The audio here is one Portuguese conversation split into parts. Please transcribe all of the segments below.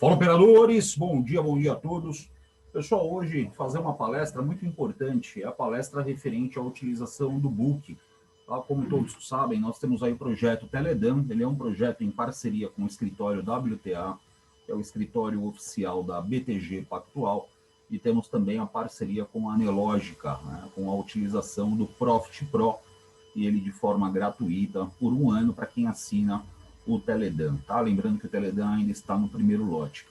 Fala, operadores! Bom dia a todos. Pessoal, hoje fazer uma palestra muito importante, é a palestra referente à utilização do book. Tá? Como todos sabem, nós temos aí o projeto Teledan, ele é um projeto em parceria com o escritório WTA, que é o escritório oficial da BTG Pactual, e temos também a parceria com a Anelógica, né, com a utilização do Profit Pro, e ele de forma gratuita por um ano para quem assina o Teledan, tá? Lembrando que o Teledan ainda está no primeiro lote.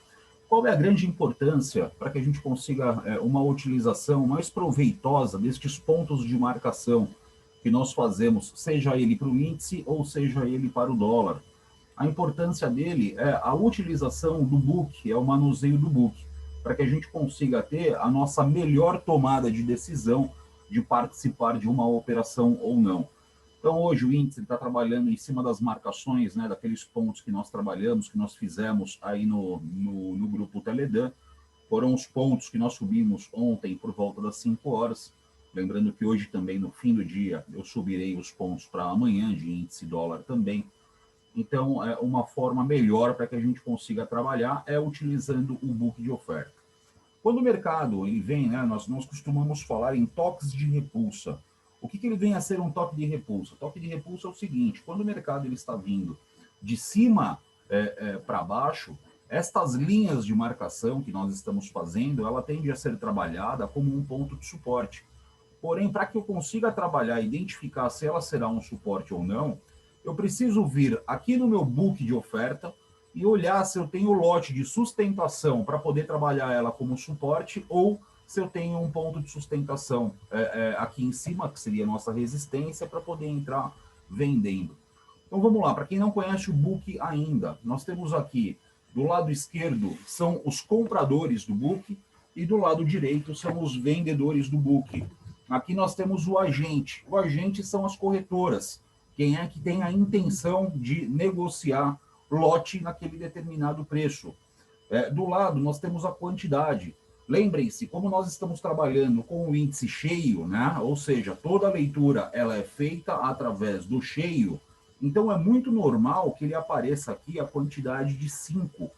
Qual é a grande importância para que a gente consiga uma utilização mais proveitosa destes pontos de marcação que nós fazemos, seja ele para o índice ou seja ele para o dólar? A importância dele é a utilização do book, é o manuseio do book, para que a gente consiga ter a nossa melhor tomada de decisão de participar de uma operação ou não. Então, hoje o índice está trabalhando em cima das marcações, né, daqueles pontos que nós trabalhamos, que nós fizemos aí no grupo Teledan. Foram os pontos que nós subimos ontem por volta das 5 horas. Lembrando que hoje também, no fim do dia, eu subirei os pontos para amanhã de índice dólar também. Então, uma forma melhor para que a gente consiga trabalhar é utilizando o book de oferta. Quando o mercado ele vem, né, nós costumamos falar em toques de repulsa. O que ele vem a ser um toque de repulsa? Toque de repulsa é o seguinte: quando o mercado ele está vindo de cima para baixo, estas linhas de marcação que nós estamos fazendo, ela tende a ser trabalhada como um ponto de suporte. Porém, para que eu consiga trabalhar e identificar se ela será um suporte ou não, eu preciso vir aqui no meu book de oferta e olhar se eu tenho lote de sustentação para poder trabalhar ela como suporte ou se eu tenho um ponto de sustentação aqui em cima, que seria a nossa resistência, para poder entrar vendendo. Então vamos lá, para quem não conhece o book ainda, nós temos aqui do lado esquerdo são os compradores do book e do lado direito são os vendedores do book. Aqui nós temos o agente. O agente são as corretoras. Quem é que tem a intenção de negociar lote naquele determinado preço. Do lado, nós temos a quantidade. Lembrem-se, como nós estamos trabalhando com o índice cheio, né? Ou seja, toda a leitura ela é feita através do cheio, então é muito normal que ele apareça aqui a quantidade de 5.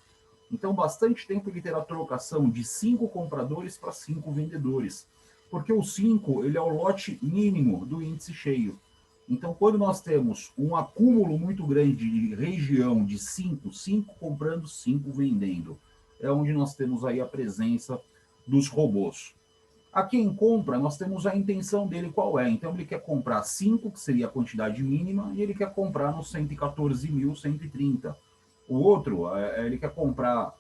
Então, bastante tempo ele terá trocação de 5 compradores para 5 vendedores, porque o 5 ele é o lote mínimo do índice cheio. Então, quando nós temos um acúmulo muito grande de região de 5 comprando, 5 vendendo, é onde nós temos aí a presença dos robôs. Aqui em compra, nós temos a intenção dele qual é. Então, ele quer comprar 5, que seria a quantidade mínima, e ele quer comprar no 114.130. O outro, ele quer comprar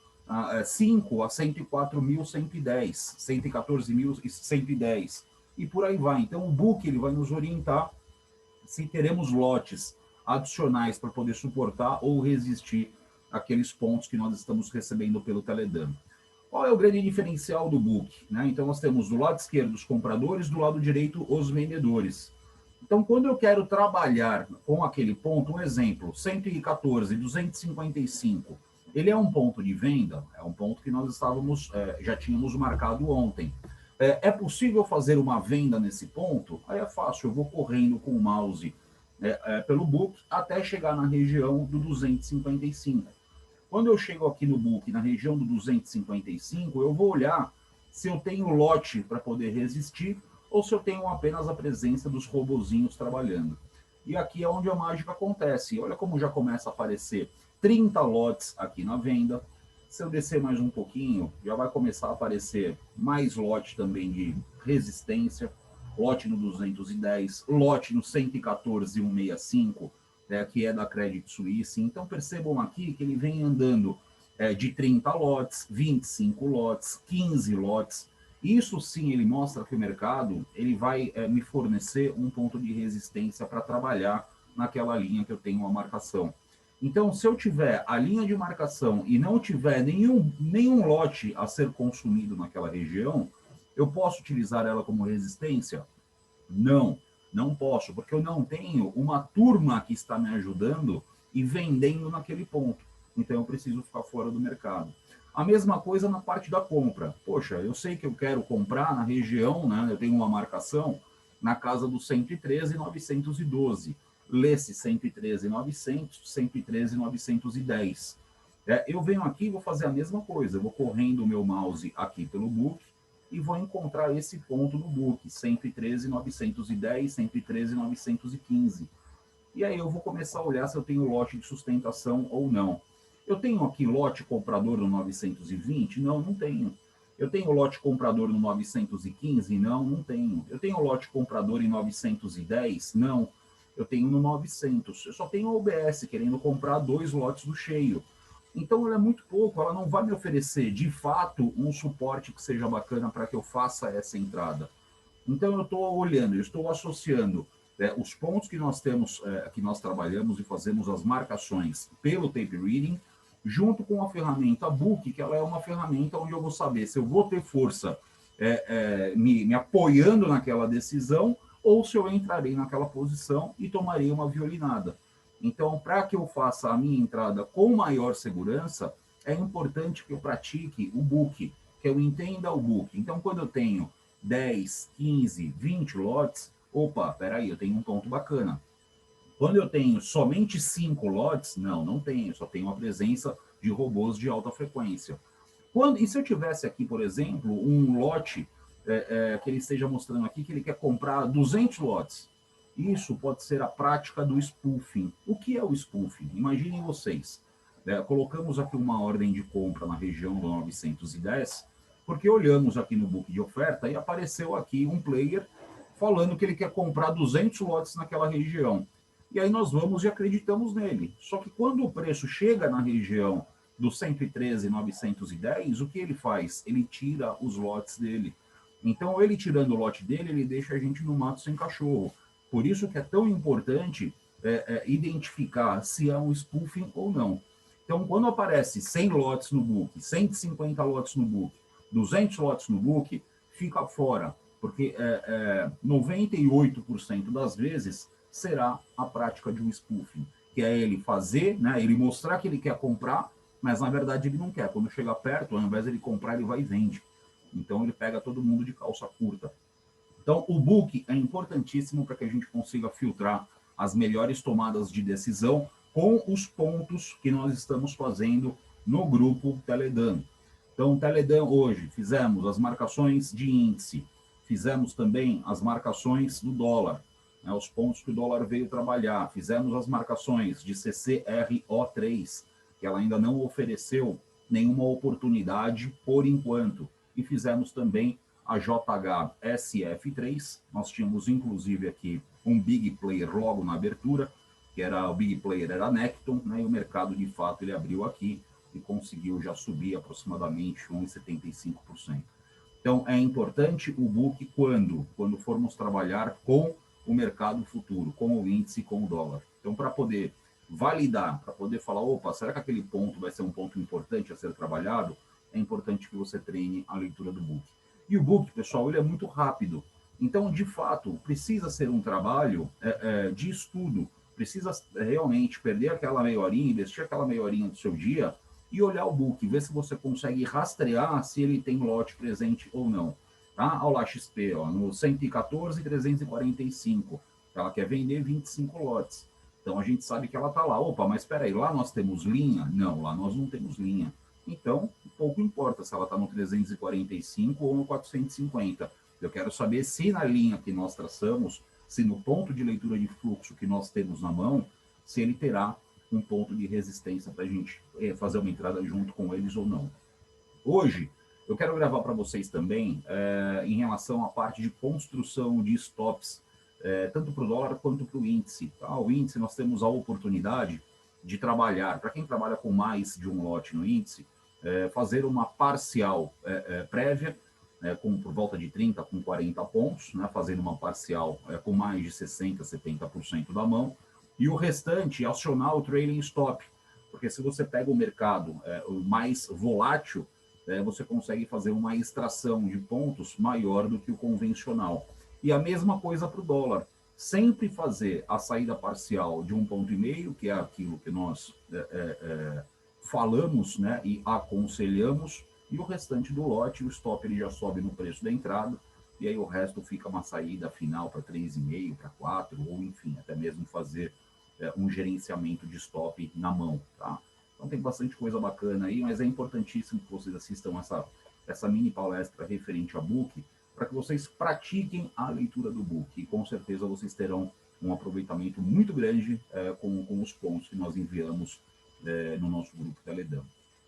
5 a 104.110, 114.110, e por aí vai. Então, o book ele vai nos orientar se teremos lotes adicionais para poder suportar ou resistir aqueles pontos que nós estamos recebendo pelo Teledan. Qual é o grande diferencial do book? Né? Então, nós temos do lado esquerdo os compradores, do lado direito os vendedores. Então, quando eu quero trabalhar com aquele ponto, um exemplo, 114,255, ele é um ponto de venda, é um ponto que nós já tínhamos marcado ontem. É possível fazer uma venda nesse ponto? Aí é fácil, eu vou correndo com o mouse pelo book até chegar na região do 255. Quando eu chego aqui no book, na região do 255, eu vou olhar se eu tenho lote para poder resistir ou se eu tenho apenas a presença dos robozinhos trabalhando. E aqui é onde a mágica acontece. Olha como já começa a aparecer 30 lotes aqui na venda. Se eu descer mais um pouquinho, já vai começar a aparecer mais lote também de resistência, lote no 210, lote no 114,165, que é da Credit Suisse. Então percebam aqui que ele vem andando de 30 lotes, 25 lotes, 15 lotes. Isso sim, ele mostra que o mercado ele vai me fornecer um ponto de resistência para trabalhar naquela linha que eu tenho a marcação. Então, se eu tiver a linha de marcação e não tiver nenhum lote a ser consumido naquela região, eu posso utilizar ela como resistência? Não, não posso, porque eu não tenho uma turma que está me ajudando e vendendo naquele ponto. Então, eu preciso ficar fora do mercado. A mesma coisa na parte da compra. Poxa, eu sei que eu quero comprar na região, né? Eu tenho uma marcação na casa dos 113,912. Lê-se 113.900, 113.910. Eu venho aqui e vou fazer a mesma coisa, eu vou correndo o meu mouse aqui pelo book e vou encontrar esse ponto no book, 113.910, 113.915. E aí eu vou começar a olhar se eu tenho lote de sustentação ou não. Eu tenho aqui lote comprador no 920? Não, não tenho. Eu tenho lote comprador no 915? Não, não tenho. Eu tenho lote comprador em 910? Não. Eu tenho no 900. Eu só tenho a OBS querendo comprar 2 lotes do cheio. Então, ela é muito pouco, ela não vai me oferecer, de fato, um suporte que seja bacana para que eu faça essa entrada. Então, eu estou olhando, eu estou associando os pontos que nós temos, que nós trabalhamos e fazemos as marcações pelo tape reading, junto com a ferramenta Book, que ela é uma ferramenta onde eu vou saber se eu vou ter força me apoiando naquela decisão ou se eu entrarei naquela posição e tomarei uma violinada. Então, para que eu faça a minha entrada com maior segurança, é importante que eu pratique o book, que eu entenda o book. Então, quando eu tenho 10, 15, 20 lotes, opa, peraí, eu tenho um ponto bacana. Quando eu tenho somente 5 lotes, não, não tenho, só tenho a presença de robôs de alta frequência. E se eu tivesse aqui, por exemplo, um lote que ele esteja mostrando aqui que ele quer comprar 200 lotes, isso pode ser a prática do spoofing. O que é o spoofing? Imaginem vocês, colocamos aqui uma ordem de compra na região do 910, porque olhamos aqui no book de oferta e apareceu aqui um player falando que ele quer comprar 200 lotes naquela região. E aí nós vamos e acreditamos nele. Só que quando o preço chega na região do 113.910, o que ele faz? Ele tira os lotes dele. Então, ele tirando o lote dele, ele deixa a gente no mato sem cachorro. Por isso que é tão importante identificar se é um spoofing ou não. Então, quando aparece 100 lotes no book, 150 lotes no book, 200 lotes no book, fica fora, porque 98% das vezes será a prática de um spoofing, que é ele fazer, né, ele mostrar que ele quer comprar, mas na verdade ele não quer. Quando chega perto, ao invés de ele comprar, ele vai e vende. Então ele pega todo mundo de calça curta. Então o book é importantíssimo para que a gente consiga filtrar as melhores tomadas de decisão com os pontos que nós estamos fazendo no grupo Teledan. Então, Teledan hoje fizemos as marcações de índice, fizemos também as marcações do dólar, né, os pontos que o dólar veio trabalhar, fizemos as marcações de CCRO3, que ela ainda não ofereceu nenhuma oportunidade por enquanto, e fizemos também a JHSF3, nós tínhamos inclusive aqui um big player logo na abertura, que era o big player era a Necton, né, e o mercado de fato ele abriu aqui e conseguiu já subir aproximadamente 1,75%. Então, é importante o book quando formos trabalhar com o mercado futuro, com o índice, com o dólar. Então, para poder validar, para poder falar, opa, será que aquele ponto vai ser um ponto importante a ser trabalhado? É importante que você treine a leitura do book. E o book, pessoal, ele é muito rápido. Então, de fato, precisa ser um trabalho de estudo. Precisa realmente perder aquela meia horinha, investir aquela meia horinha do seu dia e olhar o book, ver se você consegue rastrear se ele tem lote presente ou não. Tá? Olha lá, XP, ó, no 114,345. Ela quer vender 25 lotes. Então a gente sabe que ela está lá. Opa, mas espera aí, lá nós temos linha? Não, lá nós não temos linha. Então, pouco importa se ela está no 345 ou no 450. Eu quero saber se na linha que nós traçamos, se no ponto de leitura de fluxo que nós temos na mão, se ele terá um ponto de resistência para a gente fazer uma entrada junto com eles ou não. Hoje, eu quero gravar para vocês também em relação à parte de construção de stops, tanto para o dólar quanto para o índice. Tá? O índice, nós temos a oportunidade de trabalhar, para quem trabalha com mais de um lote no índice, fazer uma parcial prévia, por volta de 30, com 40 pontos, né, fazendo uma parcial com mais de 60, 70% da mão, e o restante acionar o trailing stop, porque se você pega o mercado mais volátil, você consegue fazer uma extração de pontos maior do que o convencional. E a mesma coisa para o dólar. Sempre fazer a saída parcial de 1,5, que é aquilo que nós falamos, né, e aconselhamos, e o restante do lote, o stop ele já sobe no preço da entrada, e aí o resto fica uma saída final para 3,5, para 4, ou enfim, até mesmo fazer um gerenciamento de stop na mão. Tá? Então tem bastante coisa bacana aí, mas é importantíssimo que vocês assistam essa mini palestra referente a book, para que vocês pratiquem a leitura do book. E com certeza vocês terão um aproveitamento muito grande com os pontos que nós enviamos no nosso grupo Telegram.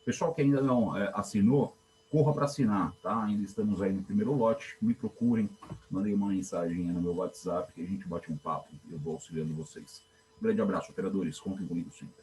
Pessoal que ainda não assinou, corra para assinar, tá? Ainda estamos aí no primeiro lote, me procurem, mandem uma mensagem no meu WhatsApp que a gente bate um papo e eu vou auxiliando vocês. Um grande abraço, operadores, contem comigo sempre.